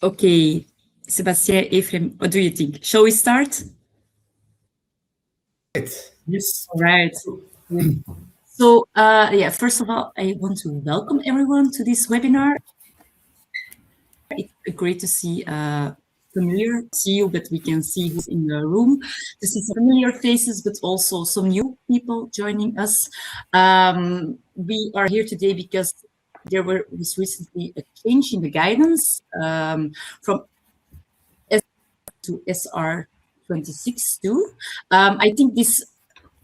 Okay, Sebastian, Ephraim, what do you think? Shall we start? Yes. All right. So, first of all, I want to welcome everyone to this webinar. It's great to see familiar you, but we can see who's in the room. To see some familiar faces, but also some new people joining us. We are here today because there was recently a change in the guidance from S to SR 26.2. I think this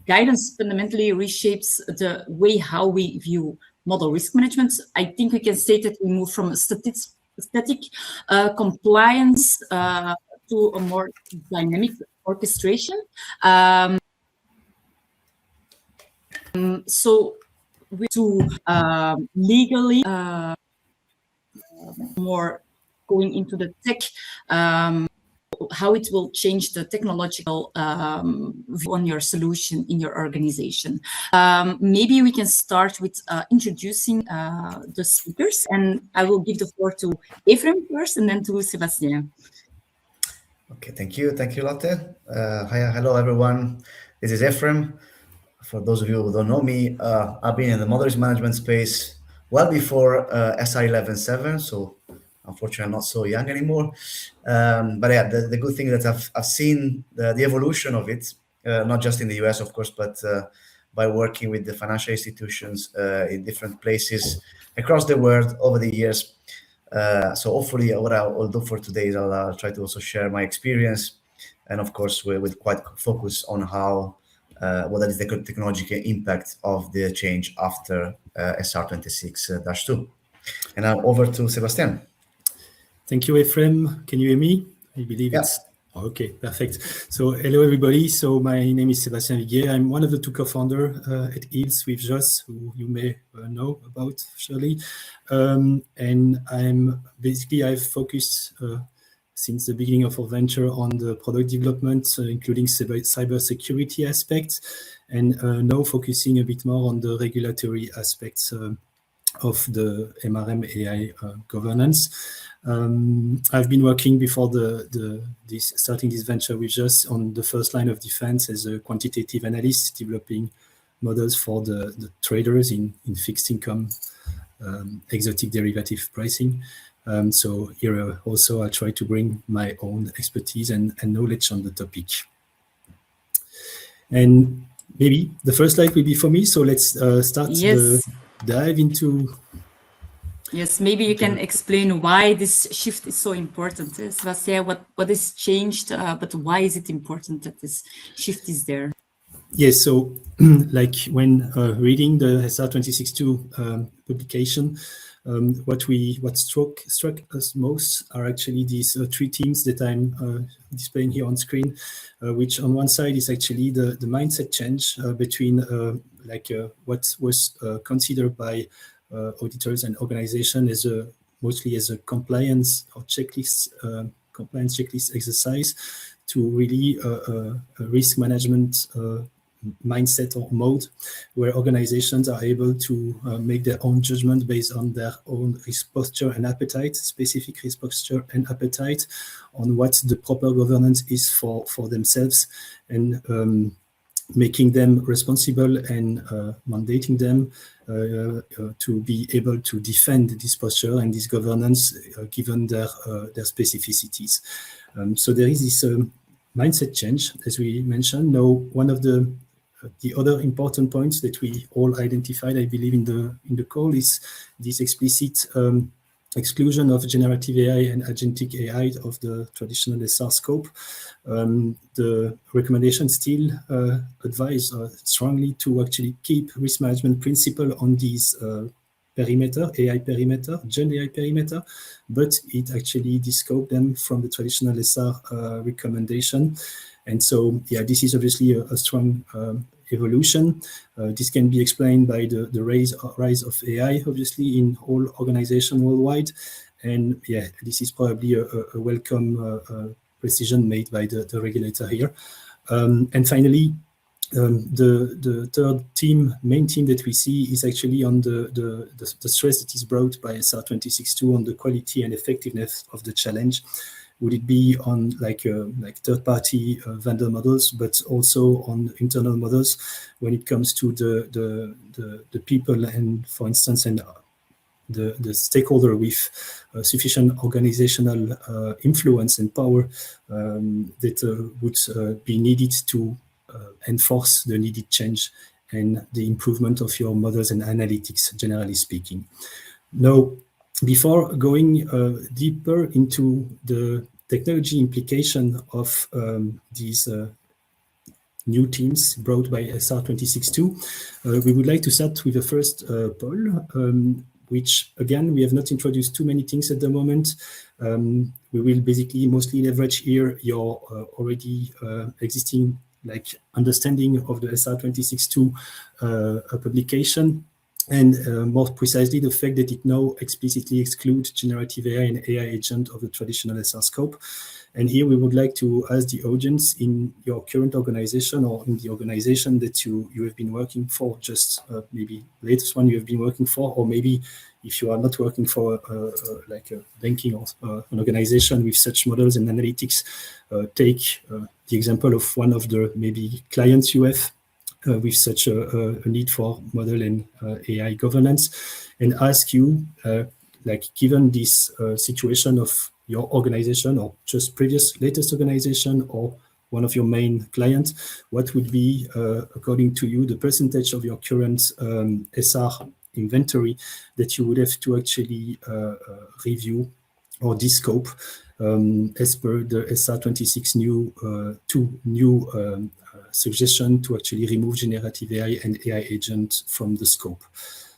guidance fundamentally reshapes the way how we view model risk management. I think we can state that we move from a static compliance to a more dynamic orchestration. So we to legally more going into the tech, how it will change the technological view on your solution in your organization. Maybe we can start with introducing the speakers, and I will give the floor to Ephraim first and then to Sebastian. Okay, thank you, Lotte. Hello, everyone. This is Ephraim. For those of you who don't know me, I've been in the model risk management space well before SR 11.7, so unfortunately, I'm not so young anymore. But yeah, the good thing is that I've seen the evolution of it, not just in the US, of course, but by working with the financial institutions in different places across the world over the years. So hopefully what I'll do for today is I'll try to also share my experience, and of course with quite focus on how what is the technological impact of the change after SR 26-2. And now over to Sebastian. Thank you, Ephraim. Can you hear me? I believe it's okay, perfect. So hello, everybody. So my name is Sebastian Viguier. I'm one of the two co-founders at Eels with Jos, who you may know about, surely. And I've focused since the beginning of our venture on the product development, including cyber security aspects, and now focusing a bit more on the regulatory aspects of the MRM AI governance. I've been working before starting this venture with Just on the first line of defense as a quantitative analyst, developing models for the traders in fixed income, exotic derivative pricing. So here also I try to bring my own expertise and knowledge on the topic. And maybe the first slide will be for me. So let's start the dive into. Yes, maybe you can explain why this shift is so important. Sebastian, what has changed, but why is it important that this shift is there? Yes, so like when reading the SR 26.2 publication, what struck us most are actually these three themes that I'm displaying here on screen, which on one side is actually the mindset change between what was considered by auditors and organization as mostly as a compliance or compliance checklist exercise to really a risk management mindset or mode where organizations are able to make their own judgment based on their own risk posture and appetite, specific risk posture and appetite on what the proper governance is for themselves, and making them responsible and mandating them to be able to defend this posture and this governance given their specificities. So there is this mindset change, as we mentioned. Now, one of the other important points that we all identified, I believe, in the call is this explicit exclusion of generative AI and agentic AI of the traditional SR scope. The recommendation still advise strongly to actually keep risk management principle on these perimeter, AI perimeter, Gen AI perimeter, but it actually descope them from the traditional SR recommendation. And so, yeah, this is obviously a strong evolution. This can be explained by the rise of AI, obviously, in all organizations worldwide. And yeah, this is probably a welcome precision made by the regulator here. And finally, The third main theme that we see is actually on the stress that is brought by SR 262 on the quality and effectiveness of the challenge. Would it be on like third-party vendor models, but also on internal models when it comes to the people and, for instance, and the stakeholder with sufficient organizational influence and power that would be needed to enforce the needed change and the improvement of your models and analytics, generally speaking. Now, before going deeper into the technology implication of these new teams brought by SR 262, we would like to start with the first poll, which again, we have not introduced too many things at the moment. We will basically mostly leverage here your already existing understanding of the SR 262 publication, and more precisely the fact that it now explicitly excludes generative AI and AI agent of the traditional SR scope. And here we would like to ask the audience in your current organization or in the organization that you have been working for, just maybe latest one you have been working for, or maybe if you are not working for like a banking or an organization with such models and analytics, take the example of one of the maybe clients you have with such a need for model and AI governance, and ask you, like given this situation of your organization or just previous latest organization or one of your main clients, what would be, according to you, the percentage of your current SR inventory that you would have to actually review or descope as per the SR 26 new suggestion to actually remove generative AI and AI agent from the scope.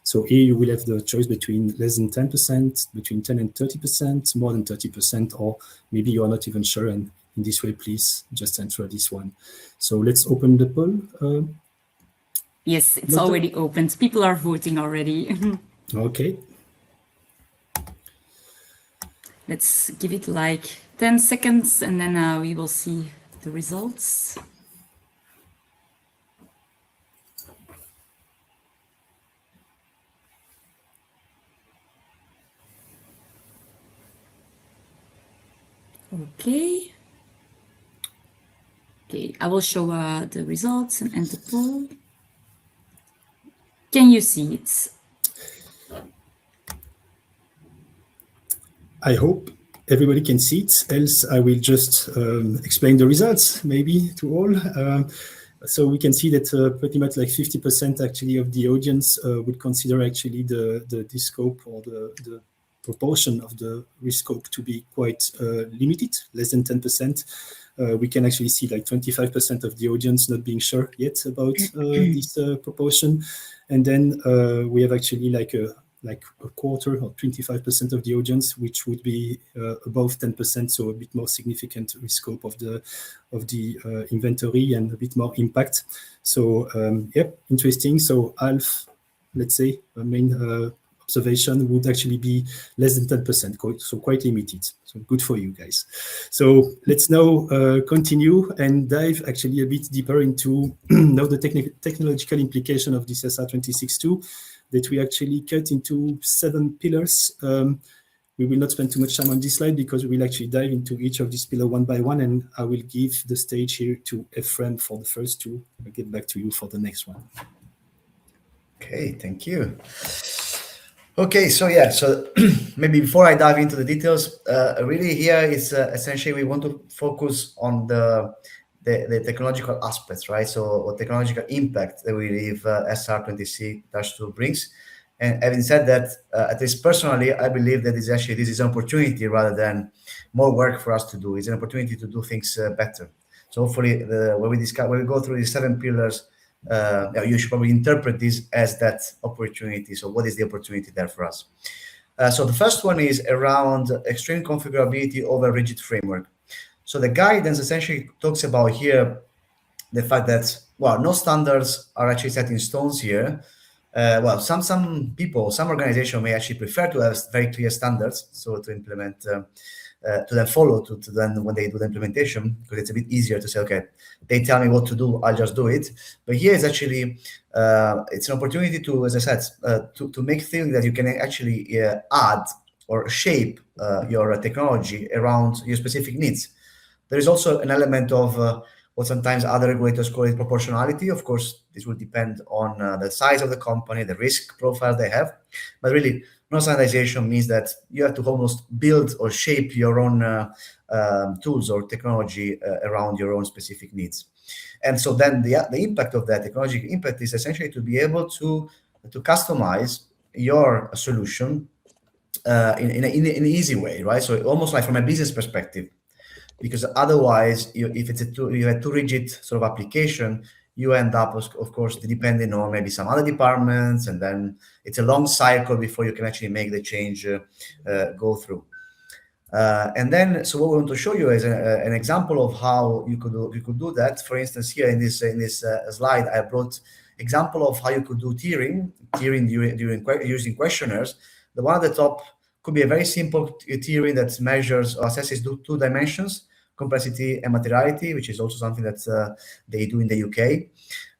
So here you will have the choice between less than 10%, between 10 and 30%, more than 30%, or maybe you are not even sure. And in this way, please just answer this one. So let's open the poll. Yes, it's already opened. People are voting already. Okay. Let's give it like 10 seconds and then we will see the results. Okay. Okay, I will show the results and end the poll. Can you see it? I hope everybody can see it, else I will just explain the results maybe to all. So we can see that pretty much like 50% actually of the audience would consider actually the scope or the proportion of the rescope to be quite limited, less than 10%. We can actually see like 25% of the audience not being sure yet about this proportion. And then we have actually like a quarter or 25% of the audience, which would be above 10%, so a bit more significant rescope of the inventory and a bit more impact. So yep, interesting. So half, let's say, main observation would actually be less than 10%, so quite limited. So good for you guys. So let's now continue and dive actually a bit deeper into now the technological implication of this SR 262 that we actually cut into 7 pillars. We will not spend too much time on this slide because we will actually dive into each of these pillars one by one, and I will give the stage here to Ephraim for the first two. I'll get back to you for the next one. Okay, thank you. Okay, so yeah, so maybe before I dive into the details, really here is essentially we want to focus on the technological aspects, right? So what technological impact that we believe SR26-2 brings. And having said that, at least personally, I believe that this is an opportunity rather than more work for us to do. It's an opportunity to do things better. So hopefully, when we go through these 7 pillars, you should probably interpret this as that opportunity. So what is the opportunity there for us? So the first one is around extreme configurability over rigid framework. So the guidance essentially talks about here the fact that, well, no standards are actually set in stones here. Well, some people, some organizations may actually prefer to have very clear standards, so to implement to then follow to then when they do the implementation, because it's a bit easier to say, okay, they tell me what to do, I'll just do it. But here is actually it's an opportunity to, as I said, to make things that you can actually add or shape your technology around your specific needs. There is also an element of what sometimes other regulators call it proportionality. Of course, this will depend on the size of the company, the risk profile they have. But really, non-standardization means that you have to almost build or shape your own tools or technology around your own specific needs. And so then the impact of that technological impact is essentially to be able to customize your solution in an easy way, right? So almost like from a business perspective. Because otherwise, if it's you have too rigid sort of application, you end up, of course, depending on maybe some other departments, and then it's a long cycle before you can actually make the change go through. And then, so what we want to show you is an example of how you could do that. For instance, here in this slide, I brought example of how you could do tiering during using questionnaires. The one at the top could be a very simple tiering that measures or assesses two dimensions, complexity and materiality, which is also something that they do in the UK.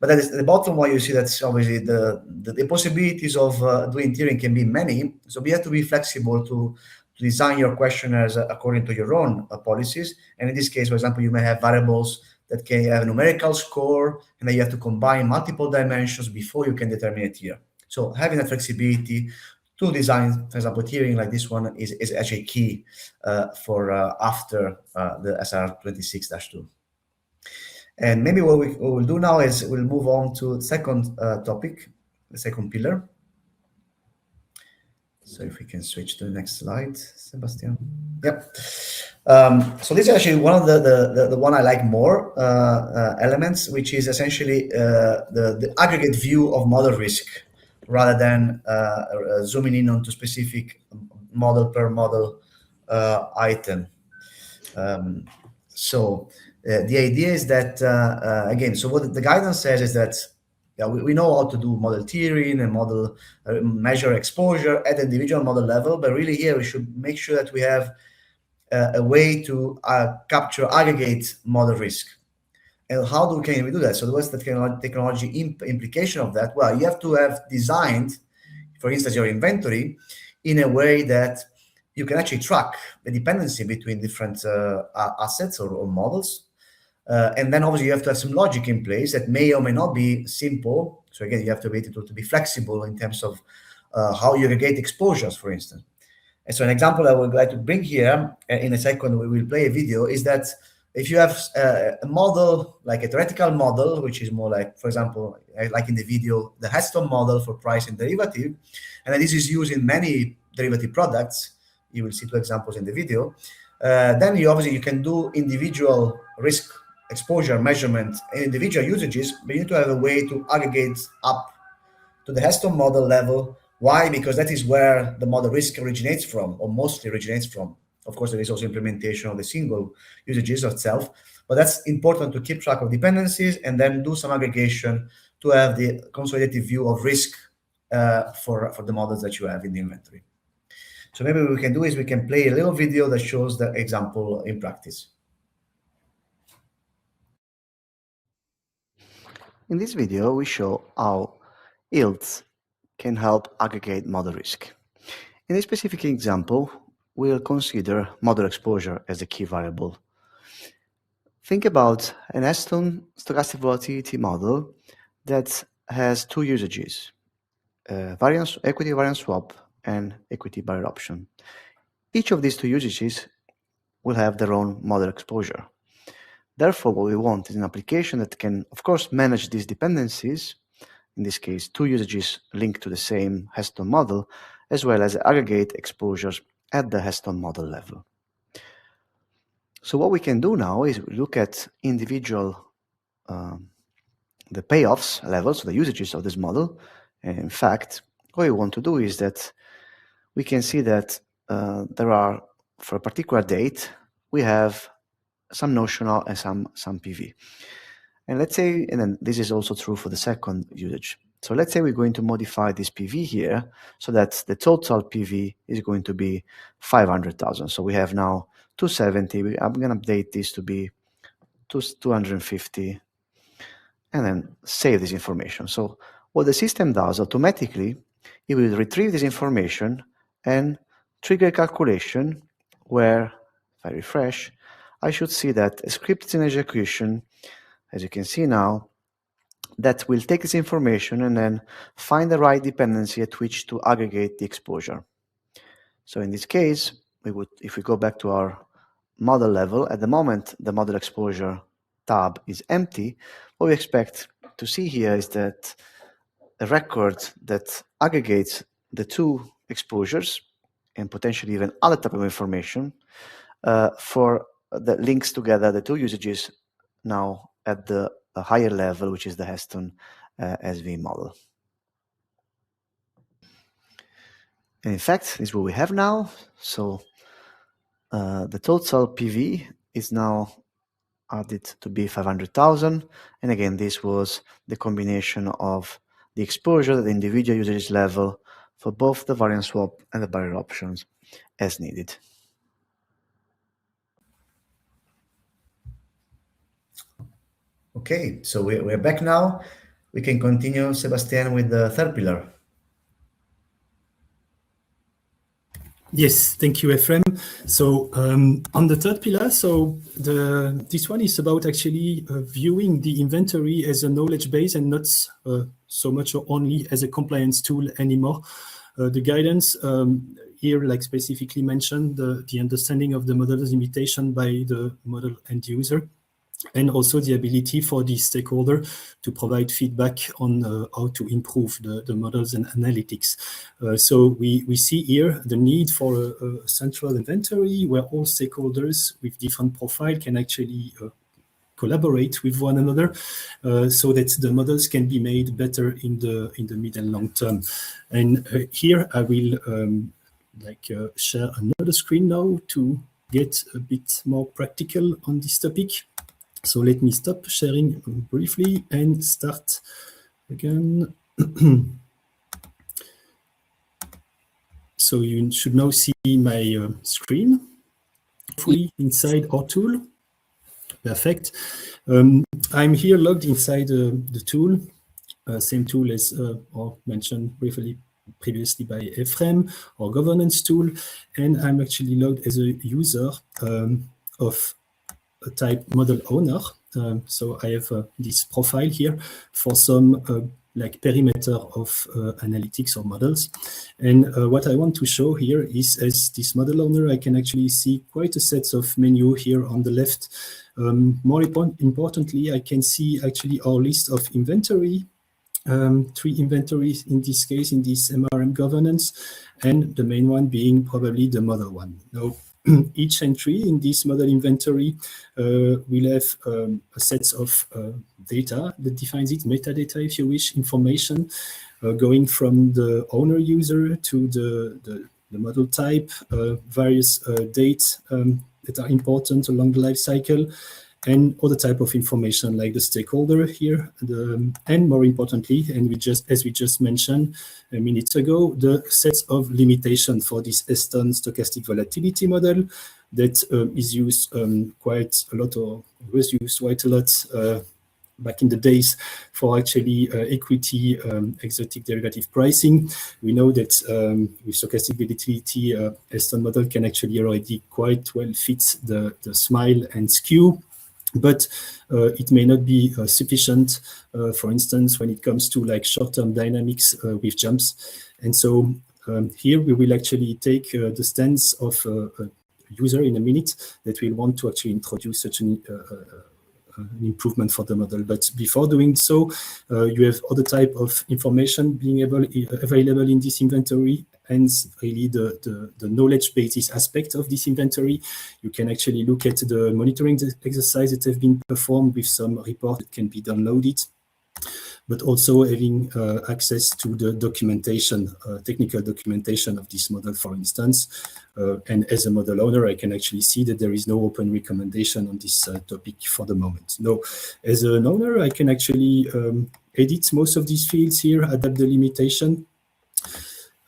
But at the bottom, what you see, that's obviously the possibilities of doing tiering can be many. So we have to be flexible to design your questionnaires according to your own policies. And in this case, for example, you may have variables that can have a numerical score, and then you have to combine multiple dimensions before you can determine a tier. So having that flexibility to design, for example, tiering like this one is actually key for after the SR 26-2. And maybe what we'll do now is we'll move on to the second topic, the second pillar. So if we can switch to the next slide, Sebastian. Yep. So this is actually one of the one I like more elements, which is essentially the aggregate view of model risk, rather than zooming in onto specific model per model item. So the idea is that, again, so what the guidance says is that we know how to do model tiering and model measure exposure at the individual model level, but really here we should make sure that we have a way to capture aggregate model risk. And how can we do that? So what's the technology implication of that? Well, you have to have designed, for instance, your inventory in a way that you can actually track the dependency between different assets or models. And then obviously you have to have some logic in place that may or may not be simple. So again, you have to be able to be flexible in terms of how you aggregate exposures, for instance. And so an example I would like to bring here, in a second we will play a video, is that if you have a model, like a theoretical model, which is more like, for example, like in the video, the Heston model for price and derivative, and then this is used in many derivative products, you will see two examples in the video, then you can do individual risk exposure measurement and individual usages, but you need to have a way to aggregate up to the Heston model level. Why? Because that is where the model risk originates from, or mostly originates from. Of course, there is also implementation of the single usages itself, but that's important to keep track of dependencies and then do some aggregation to have the consolidated view of risk for the models that you have in the inventory. So maybe what we can do is we can play a little video that shows the example in practice. In this video, we show how yields can help aggregate model risk. In this specific example, we'll consider model exposure as the key variable. Think about an Heston stochastic volatility model that has two usages, equity variance swap and equity barrier option. Each of these two usages will have their own model exposure. Therefore, what we want is an application that can, of course, manage these dependencies, in this case, two usages linked to the same Heston model, as well as aggregate exposures at the Heston model level. So what we can do now is look at individual, the payoffs levels, so the usages of this model. And in fact, what we want to do is that we can see that there are, for a particular date, we have some notional and some PV. And let's say, and then this is also true for the second usage. So let's say we're going to modify this PV here so that the total PV is going to be 500,000. So we have now 270. I'm going to update this to be 250 and then save this information. So what the system does automatically, it will retrieve this information and trigger a calculation where, if I refresh, I should see that a script is in execution, as you can see now, that will take this information and then find the right dependency at which to aggregate the exposure. So in this case, if we go back to our model level, at the moment, the model exposure tab is empty. What we expect to see here is that a record that aggregates the two exposures and potentially even other type of information for that links together the two usages now at the higher level, which is the Heston SV model. And in fact, this is what we have now. So the total PV is now added to be 500,000. And again, this was the combination of the exposure at the individual usage level for both the variance swap and the barrier options as needed. Okay, so we're back now. We can continue, Sebastian, with the third pillar. Yes, thank you, Ephraim. So on the third pillar, so this one is about actually viewing the inventory as a knowledge base and not so much or only as a compliance tool anymore. The guidance here, like specifically mentioned, the understanding of the model's limitation by the model end user, and also the ability for the stakeholder to provide feedback on how to improve the models and analytics. So we see here the need for a central inventory where all stakeholders with different profile can actually collaborate with one another so that the models can be made better in the mid and long term. And here I will share another screen now to get a bit more practical on this topic. So let me stop sharing briefly and start again. So you should now see my screen fully inside our tool. Perfect. I'm here logged inside the tool, same tool as mentioned briefly previously by Ephraim, our governance tool, and I'm actually logged as a user of a type model owner. So I have this profile here for some like perimeter of analytics or models. And what I want to show here is, as this model owner, I can actually see quite a set of menu here on the left. More importantly, I can see actually our list of inventory, 3 inventories in this case, in this MRM governance, and the main one being probably the model one. Now, each entry in this model inventory will have a set of data that defines it, metadata if you wish, information going from the owner user to the model type, various dates that are important along the life cycle, and other type of information like the stakeholder here, and more importantly, and as we just mentioned a minute ago, the sets of limitation for this Heston stochastic volatility model that is used quite a lot, or was used quite a lot back in the days for actually equity exotic derivative pricing. We know that with stochastic volatility, Heston model can actually already quite well fit the smile and skew, but it may not be sufficient, for instance, when it comes to like short-term dynamics with jumps. And so here we will actually take the stance of a user in a minute that will want to actually introduce such an improvement for the model. But before doing so, you have other type of information being available in this inventory, and really the knowledge basis aspect of this inventory. You can actually look at the monitoring exercise that have been performed with some report that can be downloaded. but also having access to the documentation, technical documentation of this model, for instance. And as a model owner, I can actually see that there is no open recommendation on this topic for the moment. No, as an owner, I can actually edit most of these fields here, adapt the limitation.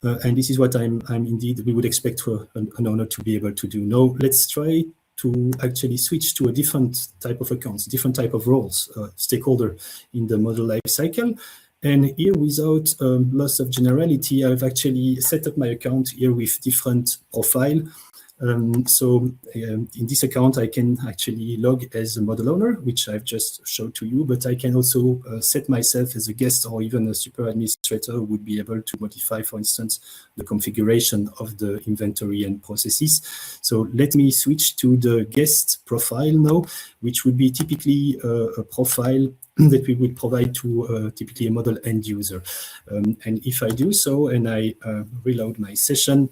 And this is what we would expect for an owner to be able to do. Now, let's try to actually switch to a different type of accounts, different type of roles, stakeholder in the model lifecycle. And here, without loss of generality, I've actually set up my account here with different profile. So in this account, I can actually log as a model owner, which I've just showed to you, but I can also set myself as a guest or even a super administrator who would be able to modify, for instance, the configuration of the inventory and processes. So let me switch to the guest profile now, which would be typically a profile that we would provide to typically a model end user. And if I do so and I reload my session,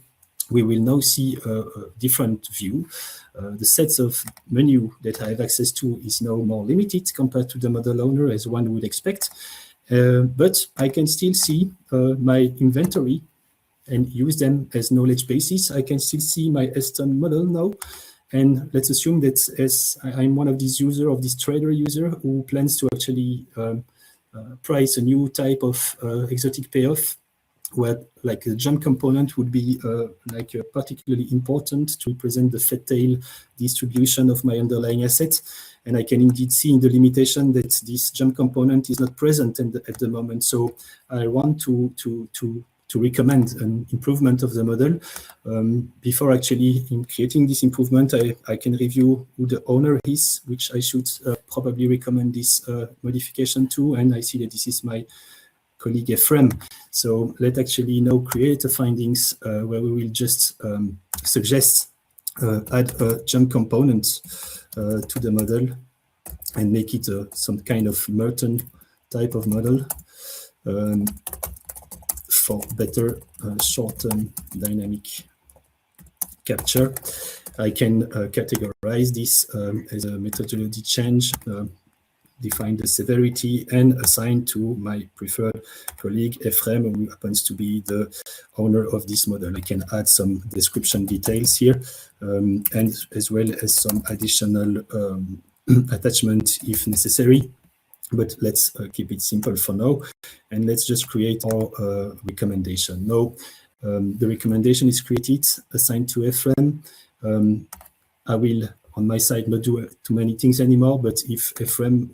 we will now see a different view. The sets of menu that I have access to is now more limited compared to the model owner, as one would expect. But I can still see my inventory and use them as knowledge bases. I can still see my Eston model now. And let's assume that as I'm one of these user, of this trader user who plans to actually price a new type of exotic payoff, where like a jump component would be particularly important to represent the fat tail distribution of my underlying assets. And I can indeed see in the limitation that this jump component is not present at the moment. So I want to recommend an improvement of the model. Before actually in creating this improvement, I can review who the owner is, which I should probably recommend this modification to. And I see that this is my colleague Ephraim. So let's actually now create the findings where we will just suggest add a jump component to the model and make it some kind of Merton type of model for better short-term dynamic capture. I can categorize this as a methodology change, define the severity, and assign to my preferred colleague, Ephraim, who happens to be the owner of this model. I can add some description details here, and as well as some additional attachment if necessary. But let's keep it simple for now, and let's just create our recommendation. Now, the recommendation is created, assigned to Ephraim. I will, on my side, not do too many things anymore, but if Ephraim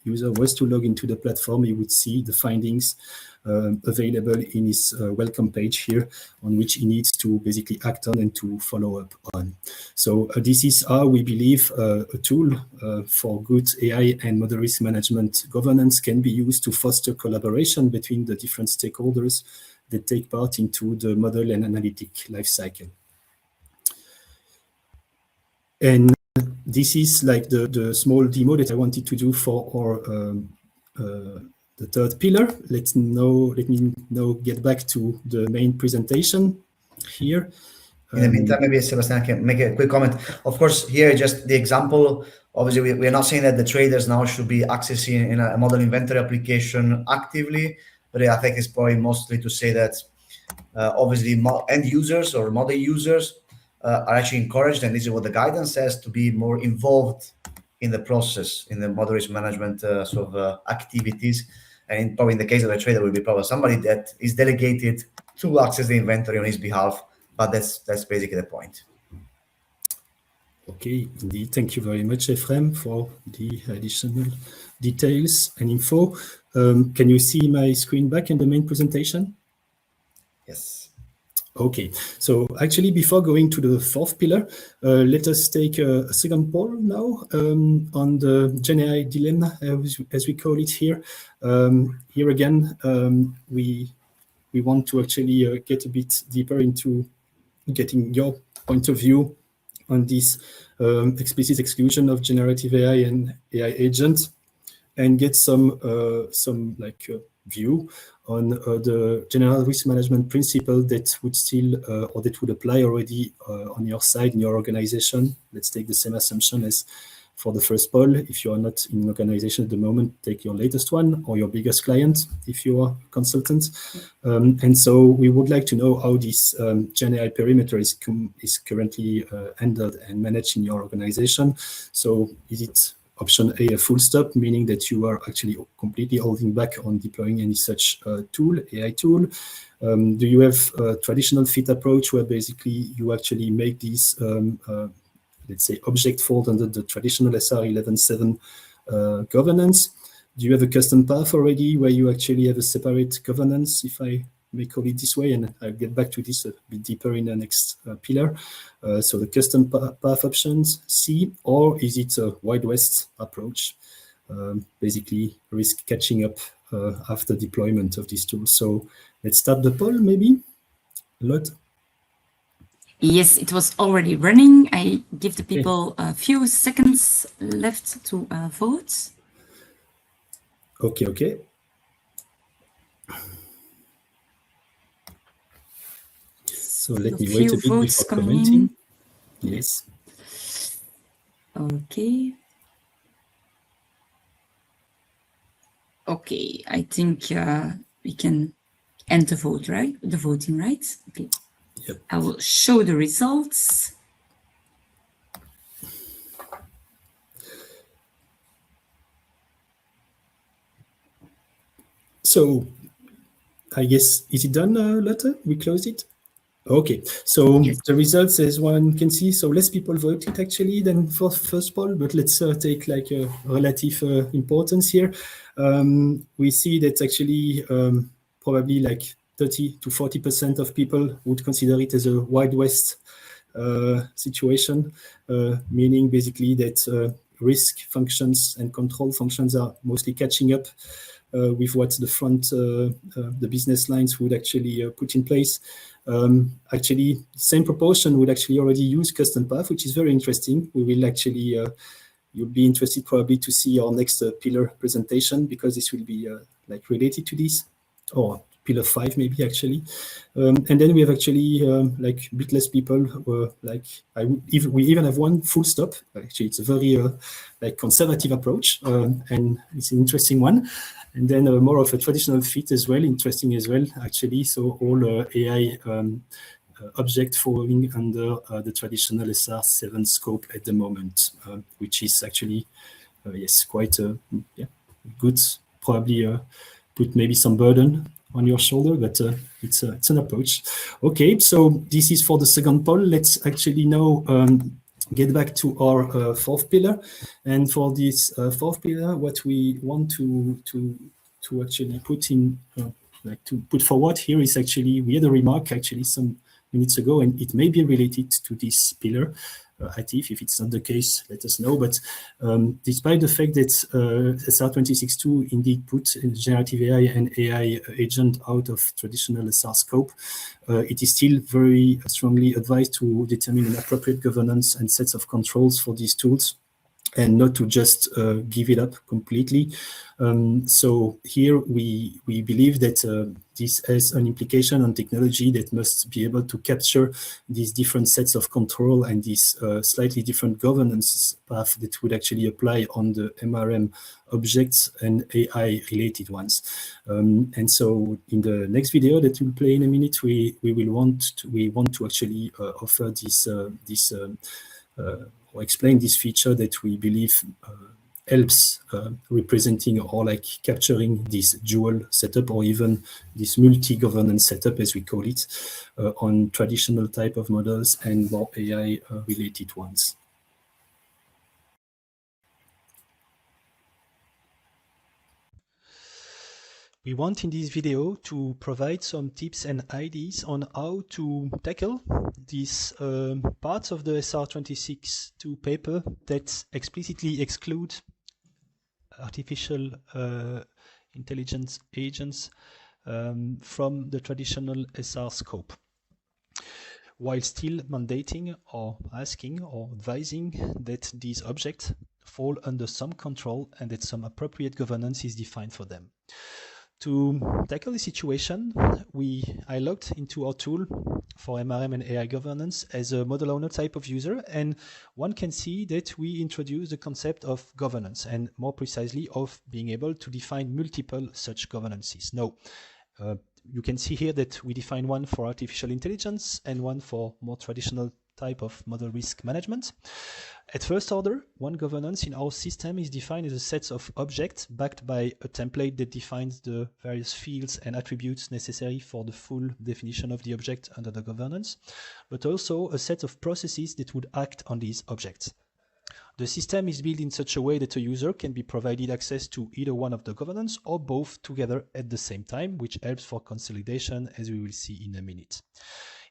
user was to log into the platform, he would see the findings available in his welcome page here, on which he needs to basically act on and to follow up on. So this is how we believe a tool for good AI and model risk management governance can be used to foster collaboration between the different stakeholders that take part into the model and analytic lifecycle. And this is like the small demo that I wanted to do for our the third pillar. Let me now get back to the main presentation here. In the meantime, maybe Sebastian can make a quick comment. Of course, here just the example. Obviously, we are not saying that the traders now should be accessing in a model inventory application actively, but I think it's probably mostly to say that obviously end users or model users are actually encouraged, and this is what the guidance says, to be more involved in the process, in the model risk management sort of activities. And probably in the case of a trader, will be probably somebody that is delegated to access the inventory on his behalf. But that's basically the point. Okay, indeed. Thank you very much, Ephraim, for the additional details and info. Can you see my screen back in the main presentation? Yes. Okay, so actually before going to the fourth pillar, let us take a second poll now on the GenAI dilemma, as we call it here. Here again, we want to actually get a bit deeper into getting your point of view on this explicit exclusion of generative AI and AI agents, and get some view on the general risk management principle that would still or that would apply already on your side in your organization. Let's take the same assumption as for the first poll. If you are not in an organization at the moment, take your latest one or your biggest client if you are a consultant. And so we would like to know how this Gen AI perimeter is currently handled and managed in your organization. So is it option A, a full stop, meaning that you are actually completely holding back on deploying any such tool, AI tool? Do you have a traditional fit approach where basically you actually make these, let's say, object fold under the traditional SR 11.7 governance? Do you have a custom path already where you actually have a separate governance, if I may call it this way? And I'll get back to this a bit deeper in the next pillar. So the custom path options, C, or is it a Wild West approach? Basically risk catching up after deployment of these tools. So let's start the poll maybe. Lotte? Yes, it was already running. I give the people a few seconds left to vote. Okay. So let me wait a bit before commenting. Yes. Okay. Okay, I think we can end the vote, right? The voting, right? Okay. Yep. I will show the results. So I guess, is it done, Lotte? We close it? Okay, so Yes. The results, as one can see, so less people voted actually than for first poll, but let's take like a relative importance here. We see that actually probably like 30 to 40% of people would consider it as a Wild West situation, meaning basically that risk functions and control functions are mostly catching up with what the business lines would actually put in place. Actually, same proportion would actually already use custom path, which is very interesting. We will actually, you'll be interested probably to see our next pillar presentation, because this will be like related to this, or pillar 5 maybe actually. And then we have actually like a bit less people, like we even have one full stop. Actually, it's a very like conservative approach, and it's an interesting one. And then more of a traditional fit as well, interesting as well, actually. So all AI object falling under the traditional SR7 scope at the moment, which is actually, yes, quite good. Probably put maybe some burden on your shoulder, but it's an approach. Okay, so this is for the second poll. Let's actually now get back to our fourth pillar. And for this fourth pillar, what we want to actually put in, like to put forward here is actually, we had a remark actually some minutes ago, and it may be related to this pillar. Atif, if it's not the case, let us know. But despite the fact that SR26.2 indeed put generative AI and AI agent out of traditional SR scope, it is still very strongly advised to determine an appropriate governance and sets of controls for these tools, and not to just give it up completely. So here we believe that this has an implication on technology that must be able to capture these different sets of control and this slightly different governance path that would actually apply on the MRM objects and AI related ones. And so in the next video that we'll play in a minute, we want to actually offer this or explain this feature that we believe helps representing or like capturing this dual setup, or even this multi-governance setup, as we call it, on traditional type of models and more AI related ones. We want in this video to provide some tips and ideas on how to tackle these parts of the SR26.2 paper that explicitly exclude artificial intelligence agents from the traditional SR scope, while still mandating or asking or advising that these objects fall under some control and that some appropriate governance is defined for them. To tackle the situation, I logged into our tool for MRM and AI governance as a model owner type of user, and one can see that we introduce the concept of governance, and more precisely of being able to define multiple such governances. Now, you can see here that we define one for artificial intelligence and one for more traditional type of model risk management. At first order, one governance in our system is defined as a set of objects backed by a template that defines the various fields and attributes necessary for the full definition of the object under the governance, but also a set of processes that would act on these objects. The system is built in such a way that a user can be provided access to either one of the governance or both together at the same time, which helps for consolidation, as we will see in a minute.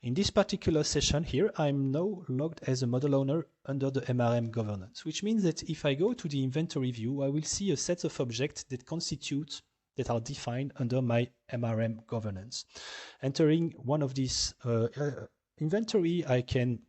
In this particular session here, I'm now logged as a model owner under the MRM governance, which means that if I go to the inventory view, I will see a set of objects that are defined under my MRM governance. Entering one of these inventory, I can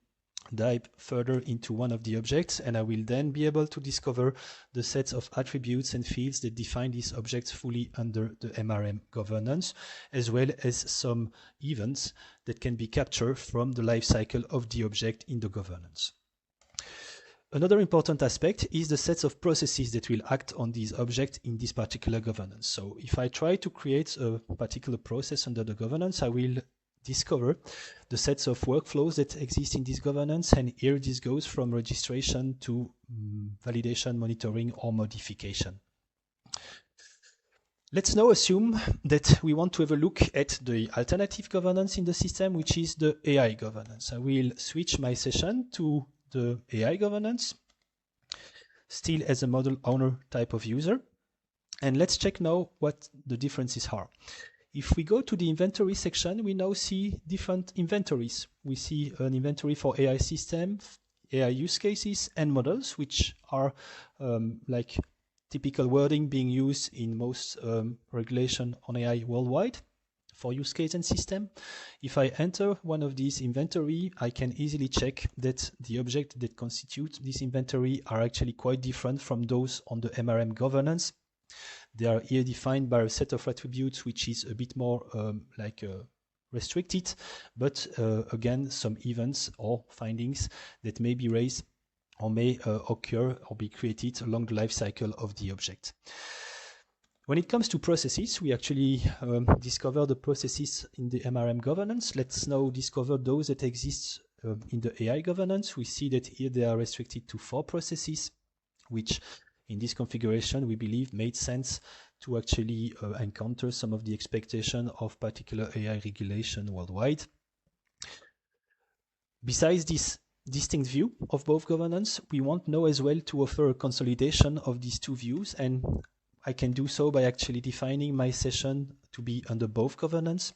dive further into one of the objects, and I will then be able to discover the sets of attributes and fields that define these objects fully under the MRM governance, as well as some events that can be captured from the life cycle of the object in the governance. Another important aspect is the sets of processes that will act on these objects in this particular governance. So if I try to create a particular process under the governance, I will discover the sets of workflows that exist in this governance, and here this goes from registration to validation, monitoring, or modification. Let's now assume that we want to have a look at the alternative governance in the system, which is the AI governance. I will switch my session to the AI governance, still as a model owner type of user, and let's check now what the differences are. If we go to the inventory section, we now see different inventories. We see an inventory for AI system, AI use cases, and models, which are like typical wording being used in most regulation on AI worldwide for use case and system. If I enter one of these inventory, I can easily check that the objects that constitute this inventory are actually quite different from those on the MRM governance. They are here defined by a set of attributes which is a bit more restricted, but again, some events or findings that may be raised or may occur or be created along the life cycle of the object. When it comes to processes, we actually discover the processes in the MRM governance. Let's now discover those that exist in the AI governance. We see that here they are restricted to 4 processes, which in this configuration, we believe made sense to actually encounter some of the expectation of particular AI regulation worldwide. Besides this distinct view of both governance, we want now as well to offer a consolidation of these 2 views, and I can do so by actually defining my session to be under both governance.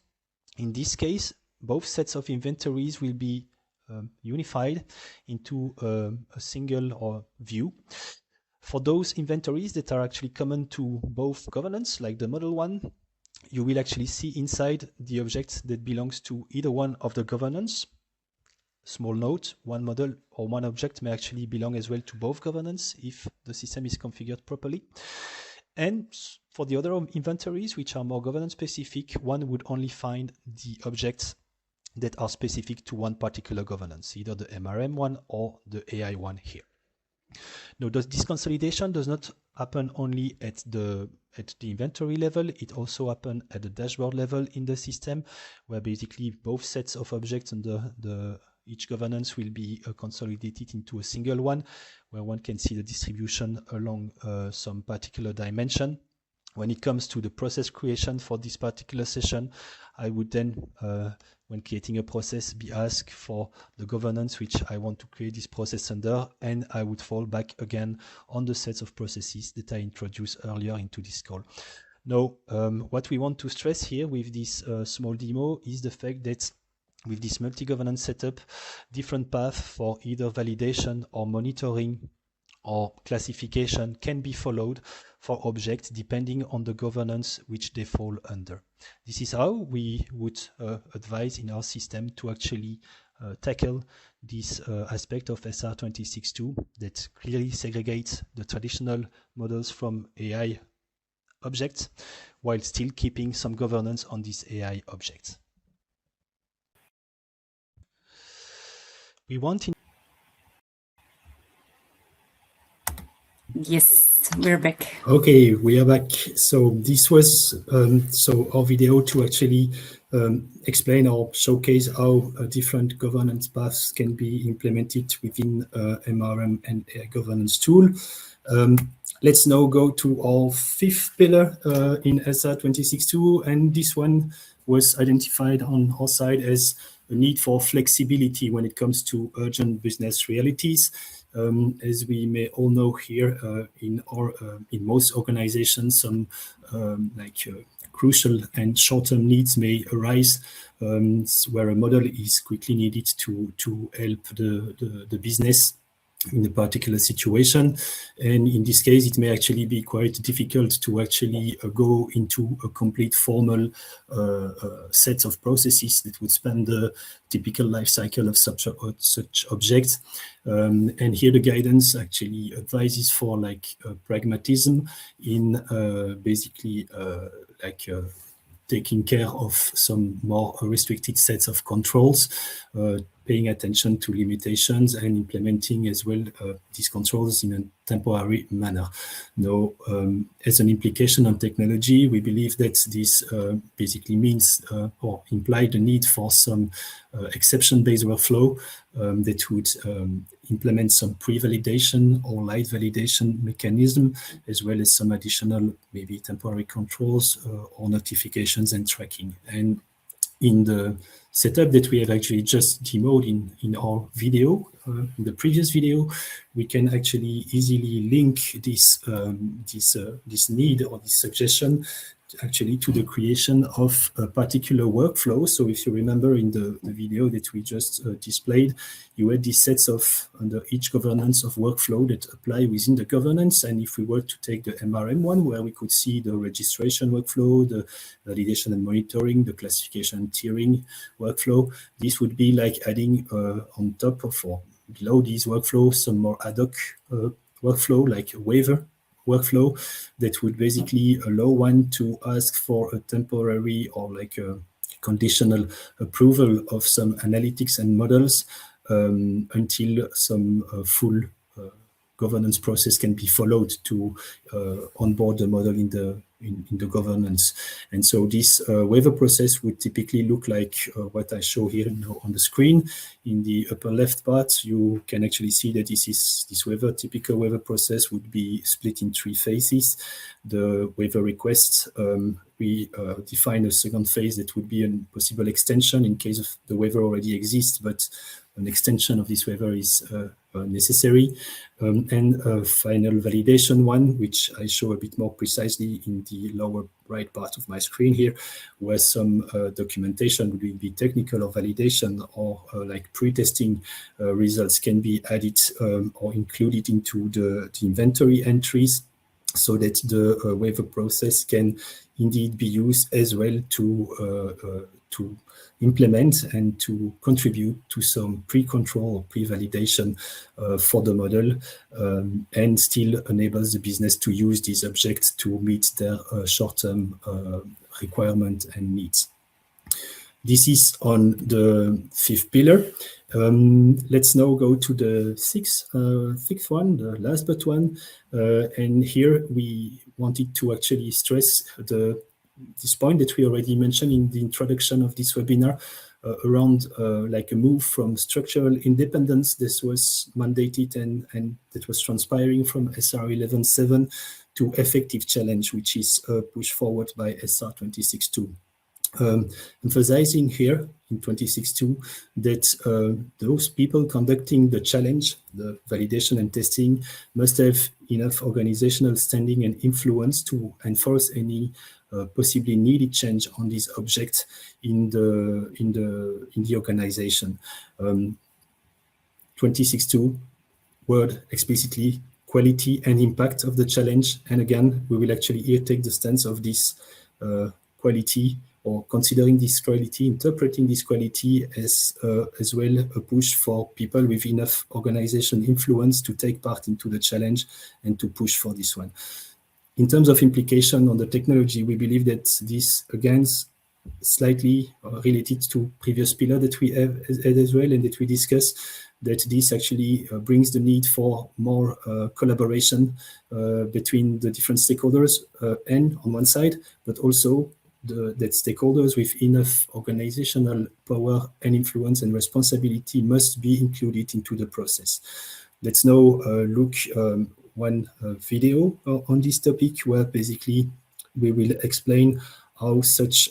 In this case, both sets of inventories will be unified into a single view. For those inventories that are actually common to both governance, like the model one, you will actually see inside the objects that belongs to either one of the governance. Small note, one model or one object may actually belong as well to both governance if the system is configured properly. And for the other inventories, which are more governance specific, one would only find the objects that are specific to one particular governance, either the MRM one or the AI one here. Now, this consolidation does not happen only at the inventory level, it also happens at the dashboard level in the system, where basically both sets of objects under each governance will be consolidated into a single one, where one can see the distribution along some particular dimension. When it comes to the process creation for this particular session, I would then, when creating a process, be asked for the governance which I want to create this process under, and I would fall back again on the sets of processes that I introduced earlier into this call. Now, what we want to stress here with this small demo is the fact that with this multi-governance setup, different paths for either validation or monitoring or classification can be followed for objects depending on the governance which they fall under. This is how we would advise in our system to actually tackle this aspect of SR26.2 that clearly segregates the traditional models from AI objects while still keeping some governance on these AI objects. We want Yes, we're back. Okay, we are back. So this was our video to actually explain or showcase how different governance paths can be implemented within MRM and AI governance tool. Let's now go to our fifth pillar in SR 26.2, and this one was identified on our side as a need for flexibility when it comes to urgent business realities. As we may all know here, in most organizations, some crucial and short-term needs may arise where a model is quickly needed to help the business in a particular situation. And in this case, it may actually be quite difficult to actually go into a complete formal set of processes that would span the typical life cycle of such objects. And here the guidance actually advises for pragmatism in basically taking care of some more restricted sets of controls, paying attention to limitations and implementing as well these controls in a temporary manner. Now, as an implication on technology, we believe that this basically means or imply the need for some exception-based workflow that would implement some pre-validation or light validation mechanism, as well as some additional maybe temporary controls or notifications and tracking. And in the setup that we have actually just demoed in our video, in the previous video, we can actually easily link this need or this suggestion actually to the creation of a particular workflow. So if you remember in the video that we just displayed, you had these sets of under each governance of workflow that apply within the governance. And if we were to take the MRM one, where we could see the registration workflow, the validation and monitoring, the classification and tiering workflow, this would be like adding on top of or below these workflows some more ad hoc workflow, like a waiver workflow that would basically allow one to ask for a temporary or like a conditional approval of some analytics and models until some full governance process can be followed to onboard the model in the governance. And so this waiver process would typically look like what I show here now on the screen. In the upper left part, you can actually see that this typical waiver process would be split in three phases. The waiver request, we define a second phase that would be a possible extension in case of the waiver already exists, but an extension of this waiver is necessary. And a final validation one, which I show a bit more precisely in the lower right part of my screen here, where some documentation would be technical or validation or like pre-testing results can be added or included into the inventory entries, so that the waiver process can indeed be used as well to implement and to contribute to some pre-control or pre-validation for the model, and still enables the business to use these objects to meet their short-term requirement and needs. This is on the fifth pillar. Let's now go to the sixth one, the last but one. And here we wanted to actually stress this point that we already mentioned in the introduction of this webinar around like a move from structural independence. This was mandated and that was transpiring from SR 11.7 to effective challenge, which is pushed forward by SR 26.2. Emphasizing here in 26.2 that those people conducting the challenge, the validation and testing, must have enough organizational standing and influence to enforce any possibly needed change on these objects in the organization. 26.2 word explicitly quality and impact of the challenge, and again we will actually here take the stance of this quality, or considering this quality, interpreting this quality as well a push for people with enough organization influence to take part into the challenge and to push for this one. In terms of implication on the technology, we believe that this, again, slightly related to previous pillar that we have as well and that we discussed, that this actually brings the need for more collaboration between the different stakeholders and on one side, but also that stakeholders with enough organizational power and influence and responsibility must be included into the process. Let's now look one video on this topic, where basically we will explain how such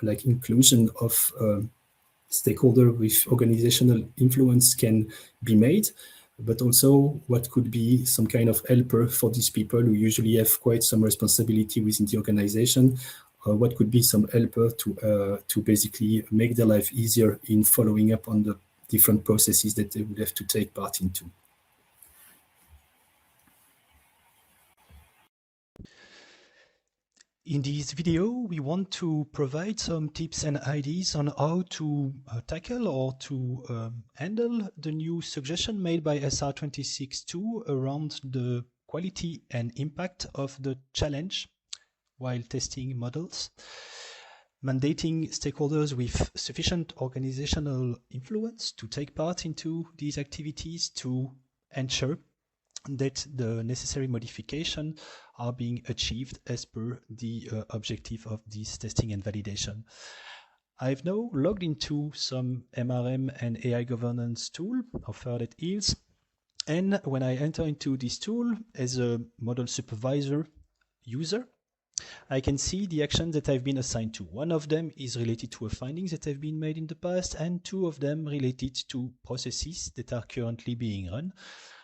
like inclusion of stakeholder with organizational influence can be made, but also what could be some kind of helper for these people who usually have quite some responsibility within the organization. What could be some helper to basically make their life easier in following up on the different processes that they would have to take part into. In this video, we want to provide some tips and ideas on how to tackle or to handle the new suggestion made by SR26.2 around the quality and impact of the challenge while testing models, mandating stakeholders with sufficient organizational influence to take part into these activities to ensure that the necessary modifications are being achieved as per the objective of this testing and validation. I've now logged into some MRM and AI governance tool offered at EELTS, and when I enter into this tool as a model supervisor user, I can see the actions that I've been assigned to. One of them is related to a findings that have been made in the past, and two of them related to processes that are currently being run.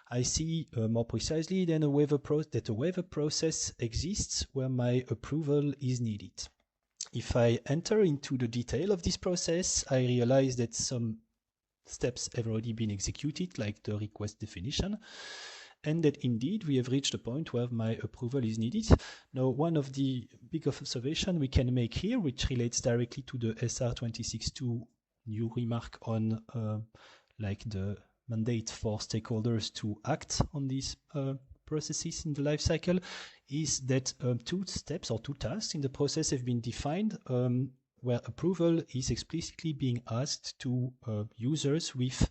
I see more precisely that a waiver process exists where my approval is needed. If I enter into the detail of this process, I realize that some steps have already been executed, like the request definition, and that indeed we have reached a point where my approval is needed. Now, one of the big observations we can make here, which relates directly to the SR26.2 new remark on like the mandate for stakeholders to act on these processes in the life cycle, is that two steps or two tasks in the process have been defined where approval is explicitly being asked to users with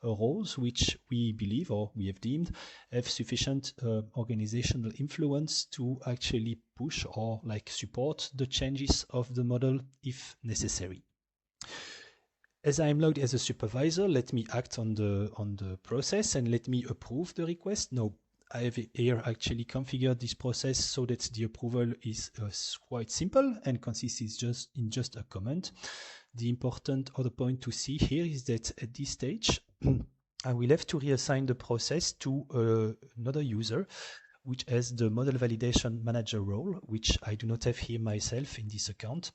roles which we believe or we have deemed have sufficient organizational influence to actually push or like support the changes of the model if necessary. As I am logged as a supervisor, let me act on the process and let me approve the request. Now, I have here actually configured this process so that the approval is quite simple and consists in just a comment. The important other point to see here is that at this stage, I will have to reassign the process to another user, which has the model validation manager role, which I do not have here myself in this account.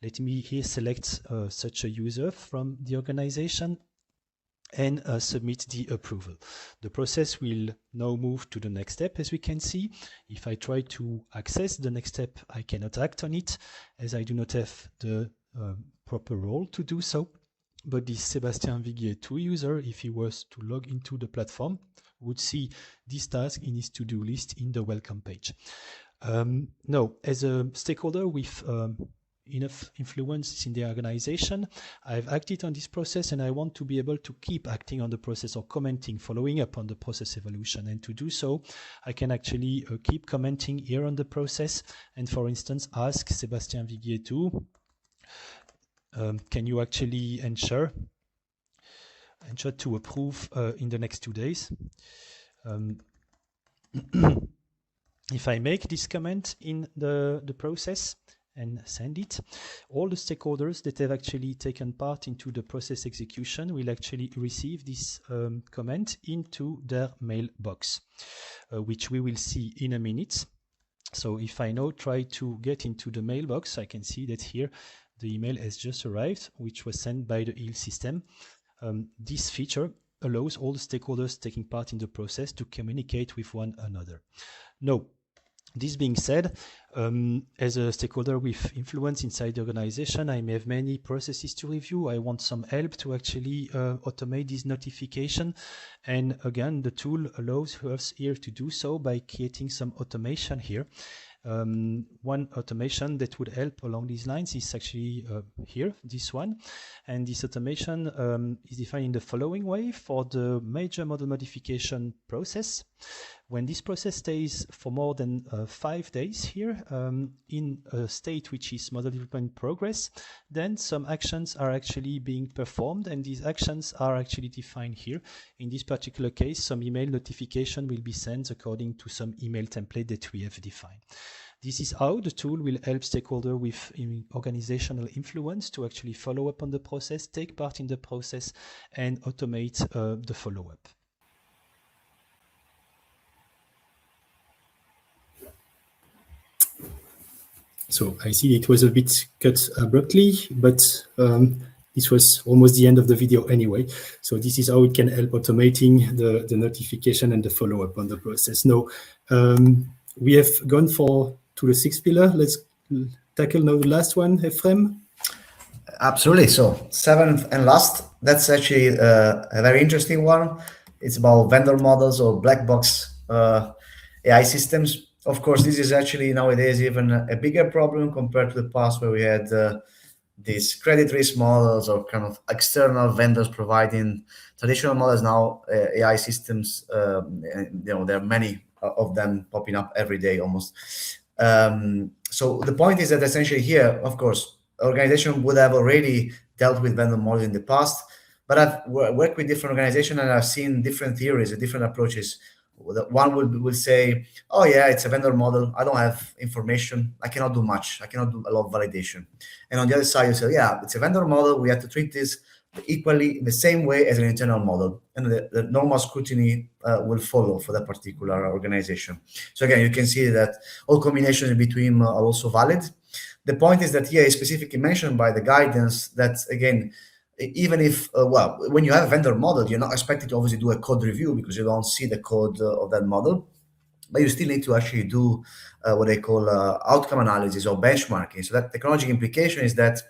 Let me here select such a user from the organization and submit the approval. The process will now move to the next step. As we can see, if I try to access the next step, I cannot act on it as I do not have the proper role to do so. But this Sébastien Viguier 2 user, if he was to log into the platform, would see this task in his to-do list in the welcome page. Now, as a stakeholder with enough influence in the organization, I've acted on this process and I want to be able to keep acting on the process or commenting, following up on the process evolution. And to do so, I can actually keep commenting here on the process and, for instance, ask Sébastien Viguier 2, can you actually ensure to approve in the next 2 days? If I make this comment in the process and send it, all the stakeholders that have actually taken part into the process execution will actually receive this comment into their mailbox, which we will see in a minute. So if I now try to get into the mailbox, I can see that here the email has just arrived, which was sent by the EELTS system. This feature allows all the stakeholders taking part in the process to communicate with one another. Now, this being said, as a stakeholder with influence inside the organization, I may have many processes to review. I want some help to actually automate this notification. And again, the tool allows us here to do so by creating some automation here. One automation that would help along these lines is actually here, this one. And this automation is defined in the following way. For the major model modification process, when this process stays for more than 5 days here in a state which is model development progress, then some actions are actually being performed, and these actions are actually defined here. In this particular case, some email notification will be sent according to some email template that we have defined. This is how the tool will help stakeholders with organizational influence to actually follow up on the process, take part in the process, and automate the follow-up. So I see it was a bit cut abruptly, but this was almost the end of the video anyway. So this is how it can help automating the notification and the follow-up on the process. Now, we have gone to the sixth pillar. Let's tackle now the last one, Ephraim. Absolutely. So seventh and last, that's actually a very interesting one. It's about vendor models or black box AI systems. Of course, this is actually nowadays even a bigger problem compared to the past, where we had these credit risk models or kind of external vendors providing traditional models. Now AI systems, and, there are many of them popping up every day almost. So the point is that essentially here, of course, organization would have already dealt with vendor models in the past, but I've worked with different organizations and I've seen different theories and different approaches. One will say, oh yeah, it's a vendor model. I don't have information. I cannot do much. I cannot do a lot of validation. And on the other side, you say, yeah, it's a vendor model. We have to treat this equally in the same way as an internal model. And the normal scrutiny will follow for that particular organization. So again, you can see that all combinations in between are also valid. The point is that here is specifically mentioned by the guidance that, again, even if, when you have a vendor model, you're not expected to obviously do a code review because you don't see the code of that model, but you still need to actually do what they call outcome analysis or benchmarking. So that technological implication is that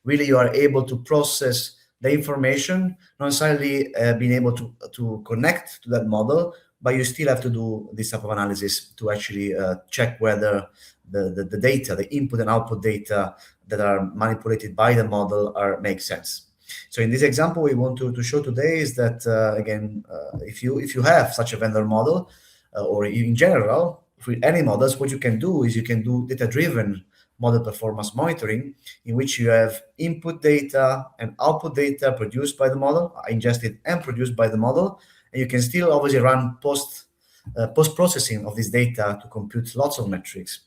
really you are able to process the information, not necessarily being able to connect to that model, but you still have to do this type of analysis to actually check whether the data, the input and output data that are manipulated by the model make sense. So in this example, we want to show today is that, again, if you have such a vendor model, or in general, for any models, what you can do is you can do data-driven model performance monitoring, in which you have input data and output data produced by the model, ingested and produced by the model, and you can still obviously run post-processing of this data to compute lots of metrics.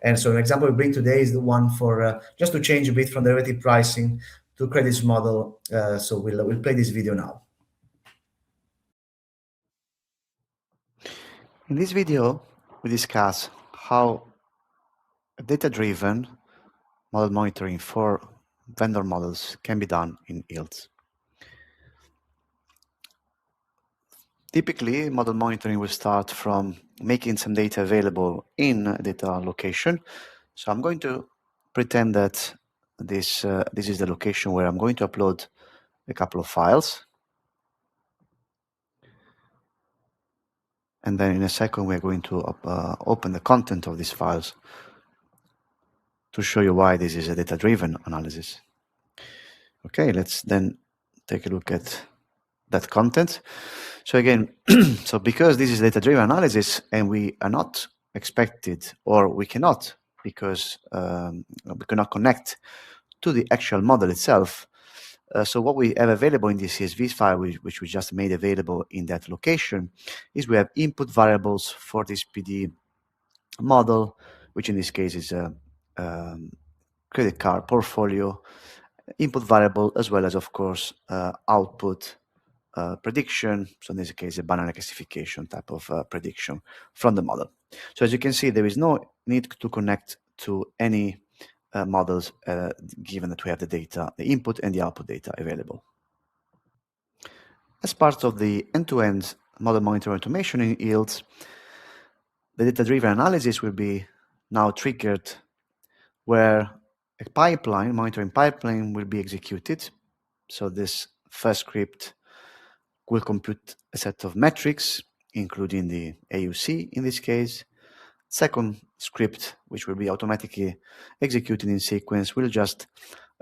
And so an example we bring today is the one for just to change a bit from derivative pricing to credits model. So we'll play this video now. In this video, we discuss how data-driven model monitoring for vendor models can be done in ILTS. Typically, model monitoring will start from making some data available in a data location. So I'm going to pretend that this is the location where I'm going to upload a couple of files. And then in a second, we're going to open the content of these files to show you why this is a data-driven analysis. Okay, let's then take a look at that content. So again, so because this is data-driven analysis and we are not expected, or we cannot, because we cannot connect to the actual model itself. So what we have available in this CSV file, which we just made available in that location, is we have input variables for this PD model, which in this case is a credit card portfolio input variable, as well as, of course, output prediction. So in this case, a banana classification type of prediction from the model. So as you can see, there is no need to connect to any models, given that we have the data, the input and the output data available. As part of the end-to-end model monitoring automation in ILTS, the data-driven analysis will be now triggered, where a monitoring pipeline will be executed. So this first script will compute a set of metrics, including the AUC in this case, second script, which will be automatically executed in sequence, will just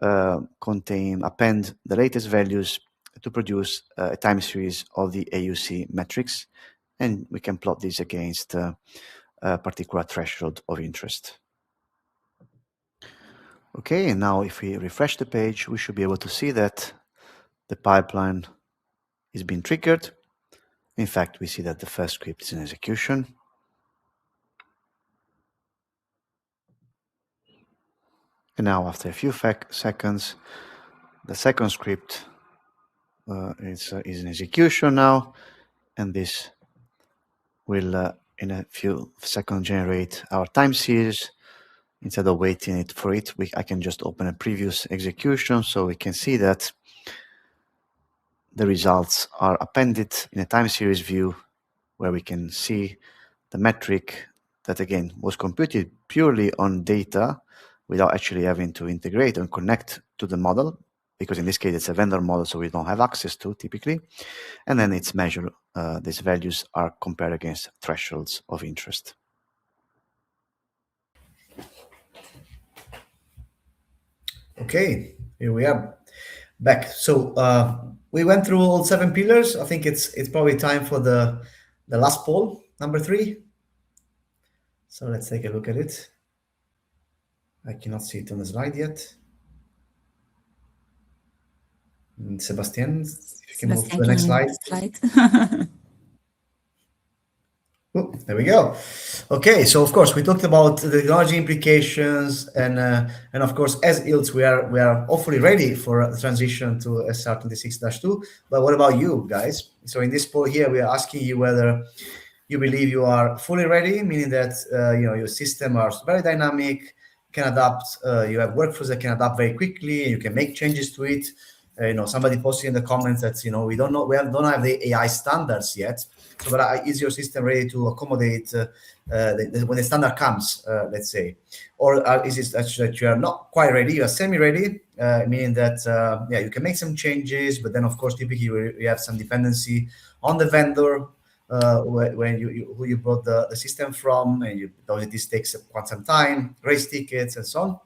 append the latest values to produce a time series of the AUC metrics, and we can plot this against a particular threshold of interest. Okay, and now if we refresh the page, we should be able to see that the pipeline is being triggered. In fact, we see that the first script is in execution. And now, after a few seconds, the second script is in execution now, and this will, in a few seconds, generate our time series. Instead of waiting for it, I can just open a previous execution, so we can see that the results are appended in a time series view, where we can see the metric that, again, was computed purely on data without actually having to integrate and connect to the model, because in this case it's a vendor model, so we don't have access to typically. And then it's measured, these values are compared against thresholds of interest. Okay, here we are back. So we went through all 7 pillars. I think it's probably time for the last poll, number 3. So let's take a look at it. I cannot see it on the slide yet. And Sebastian, if you can move to the next slide. Oh, there we go. Okay, so of course we talked about the technology implications, and of course as ILTS we are hopefully ready for the transition to SR26-2. But what about you guys? So in this poll here, we are asking you whether you believe you are fully ready, meaning that your system are very dynamic, can adapt. You have workflows that can adapt very quickly, and you can make changes to it. Somebody posted in the comments that we don't have the AI standards yet. So, but is your system ready to accommodate when the standard comes, let's say? Or is it that you are not quite ready, you are semi-ready, meaning that, you can make some changes, but then, of course, typically you have some dependency on the vendor who you brought the system from, and this takes quite some time, raise tickets, and so on.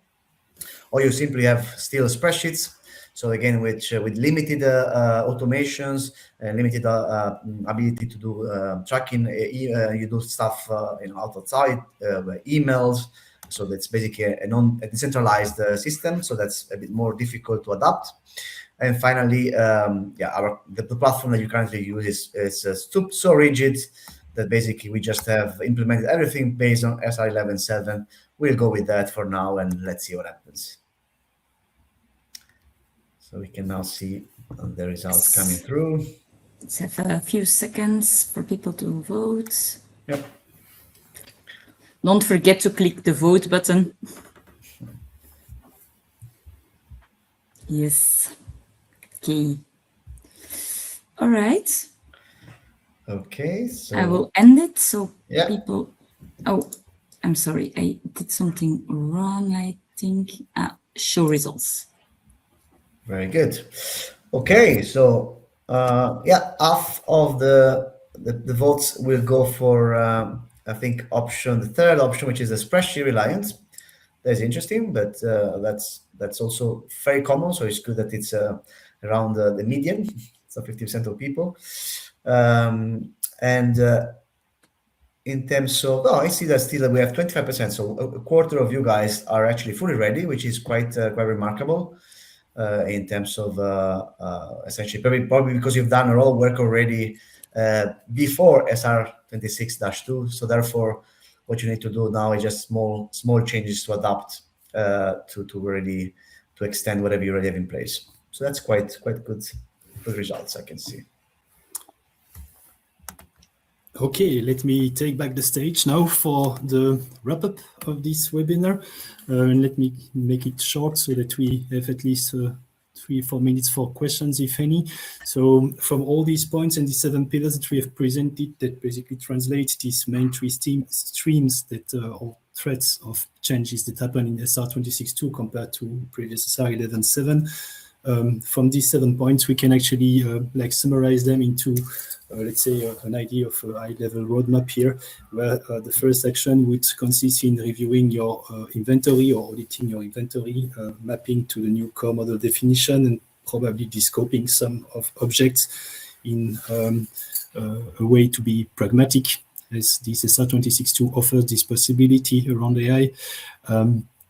Or you simply have still spreadsheets. So again, with limited automations and limited ability to do tracking, you do stuff outside emails. So that's basically a decentralized system. So that's a bit more difficult to adapt. And finally, the platform that you currently use is so rigid that basically we just have implemented everything based on SR11.7. We'll go with that for now, and let's see what happens. So we can now see the results coming through. Let's have a few seconds for people to vote. Yep. Don't forget to click the vote button. Yes. Okay. All right. Okay. So I will end it. So yeah. People. Oh, I'm sorry. I did something wrong, I think. Show results. Very good. Okay, so half of the votes will go for I think the third option, which is the spreadsheet reliance. That's interesting, but that's also very common. So it's good that it's around the median, so 50% of people. In terms of, I see that still we have 25%. So a quarter of you guys are actually fully ready, which is quite remarkable. In terms of essentially probably because you've done all work already before SR26-2. So therefore, what you need to do now is just small changes to adapt to extend whatever you already have in place. So that's quite good results, I can see. Okay, let me take back the stage now for the wrap-up of this webinar. And let me make it short so that we have at least 3-4 minutes for questions, if any. So from all these points and the 7 pillars that we have presented that basically translate these main 3 streams that or threads of changes that happen in SR26-2 compared to previous SR11.7, from these 7 points, we can actually like summarize them into, let's say, an idea of a high-level roadmap here, where the first action would consist in reviewing your inventory or auditing your inventory, mapping to the new core model definition, and probably descoping some of objects in a way to be pragmatic, as this SR26.2 offers this possibility around AI.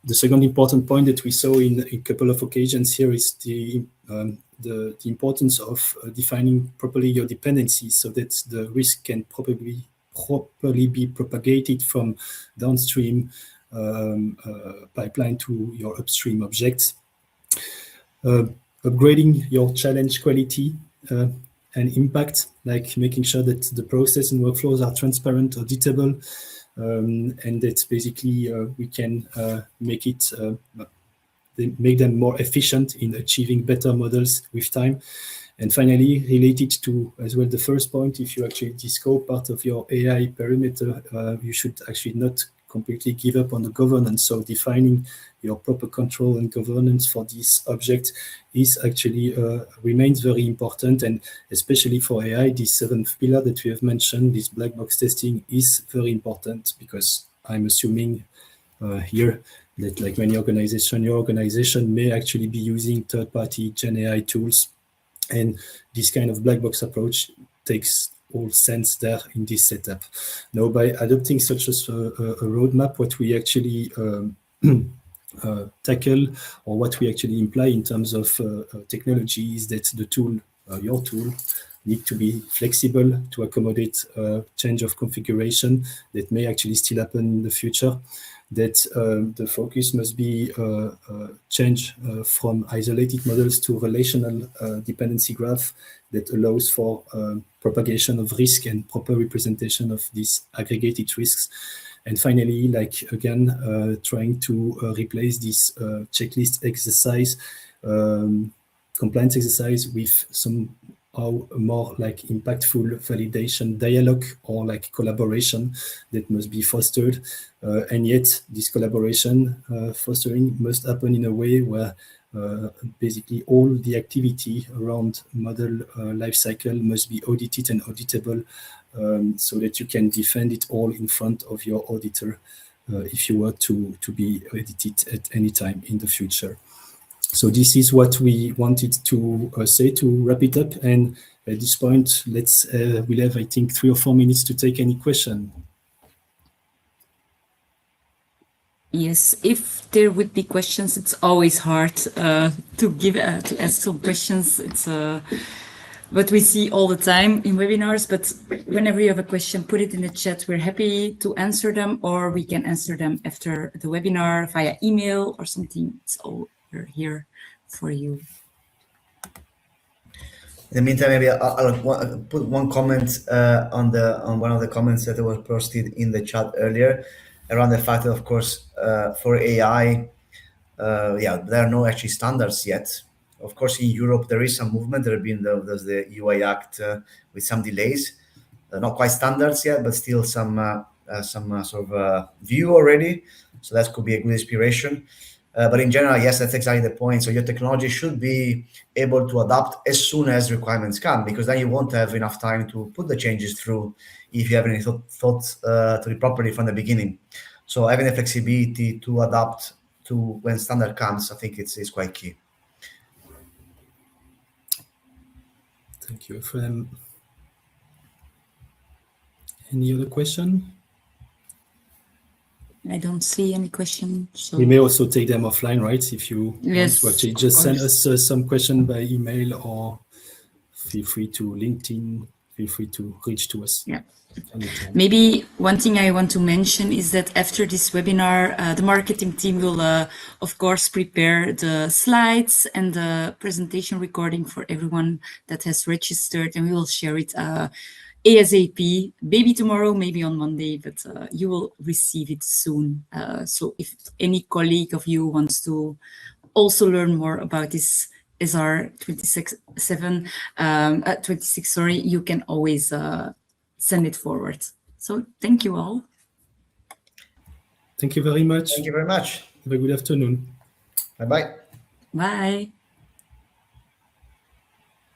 The second important point that we saw in a couple of occasions here is the importance of defining properly your dependencies so that the risk can properly be propagated from downstream pipeline to your upstream objects. Upgrading your challenge quality and impact, like making sure that the process and workflows are transparent, auditable, and that basically we can make them more efficient in achieving better models with time. And finally, related to as well the first point, if you actually descope part of your AI perimeter, you should actually not completely give up on the governance. So defining your proper control and governance for this object is actually remains very important, and especially for AI, this seventh pillar that we have mentioned, this black box testing, is very important, because I'm assuming here that like many organizations, your organization may actually be using third-party Gen AI tools, and this kind of black box approach takes all sense there in this setup. Now, by adopting such a roadmap, what we actually tackle, or what we actually imply in terms of technology, is that the tool, your tool, need to be flexible to accommodate change of configuration that may actually still happen in the future. That the focus must be change from isolated models to relational dependency graph that allows for propagation of risk and proper representation of these aggregated risks. And finally, like again, trying to replace this checklist exercise, compliance exercise, with some more like impactful validation dialogue or like collaboration that must be fostered. And yet this collaboration fostering must happen in a way where basically all the activity around model lifecycle must be audited and auditable, so that you can defend it all in front of your auditor if you were to be audited at any time in the future. So this is what we wanted to say to wrap it up. And at this point, we'll have, I think, 3 or 4 minutes to take any question. Yes, if there would be questions, it's always hard to ask some questions. It's what we see all the time in webinars. But whenever you have a question, put it in the chat. We're happy to answer them, or we can answer them after the webinar via email or something. It's all we're here for you. In the meantime, maybe I'll put one comment on one of the comments that were posted in the chat earlier, around the fact that, of course, for AI, there are no actually standards yet. Of course, in Europe, there is some movement. There's the UI Act with some delays, not quite standards yet, but still some sort of view already. So that could be a good inspiration. But in general, yes, that's exactly the point. So your technology should be able to adapt as soon as requirements come, because then you won't have enough time to put the changes through if you haven't thought to it properly from the beginning. So having the flexibility to adapt to when standard comes, I think it's quite key. Thank you, Ephraim. Any other question? I don't see any question. So We may also take them offline, right? If you Yes, want to actually of just send course. us some question by email, or feel free to LinkedIn, feel free to reach to us. Yeah. Anytime. Maybe one thing I want to mention is that after this webinar, the marketing team will, of course, prepare the slides and the presentation recording for everyone that has registered, and we will share it ASAP, maybe tomorrow, maybe on Monday, but you will receive it soon. So if any colleague of you wants to also learn more about this SR26, you can always send it forward. So thank you all. Thank you very much. Thank you very much. Have a good afternoon. Bye-bye. Bye.